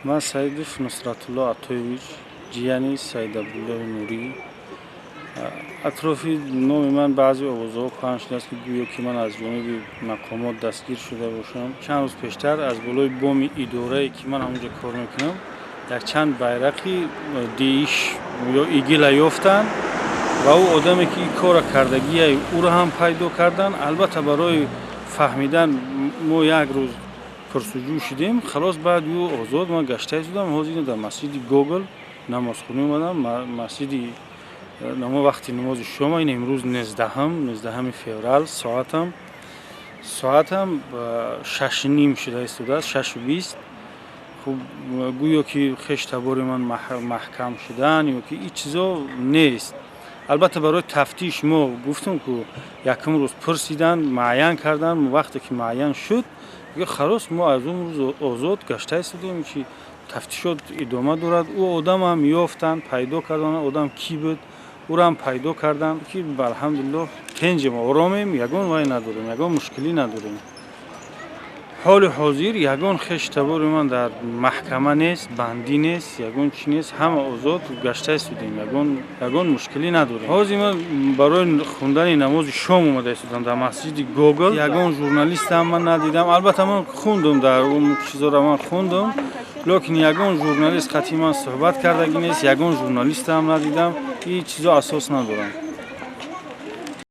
من سعید نصرتالله عطویچ جیانی سعید عبدالله نوری اطرافی نام من بعضی آوازها پخش شده است که گویا که من از جانب مقامات دستگیر شده باشم. چند روز پیشتر از بالای بام اداره که من اونجا کار میکنم در چند بیرقی دیش یا ایگیل یافتن و او آدمی که این کار کردگی او را هم پیدا کردن. البته برای فهمیدن ما یک روز پرسجو شدیم. خلاص بعد او آزاد ما گشته شدم. حاضر در مسجد گوگل نماز خونی اومدم. مسجد نما وقتی نماز شام این امروز 19 فوریه ساعتم 6:30 شده است، 6:20. خب گویا که خش تبار من محکم شدن یا که این چیزا نیست. البته برای تفتیش ما گفتم که یکم روز پرسیدن معین کردن. وقتی که معین شد دیگه خلاص ما از اون روز آزاد گشته شدیم که تفتیشات ادامه دارد. او آدم هم یافتن، پیدا کردن. آدم کی بود او را هم پیدا کردن که الحمدلله تنجم آرامیم، یگان وای نداریم، یگان مشکلی نداریم. حال حاضر یگان خش تبار من در محکمه نیست، بندی نیست، یگان چی نیست، همه آزاد گشته شدیم، یگان مشکلی نداریم. حاضر من برای خوندن نماز شام اومده شدم در مسجد گوگل. یگان ژورنالیست هم من ندیدم. البته من خوندم، در اون چیزا را من خوندم، لیکن یگان ژورنالیست خطی من صحبت کردگی نیست، یگان ژورنالیست هم ندیدم. این چیزا اساس ندارم.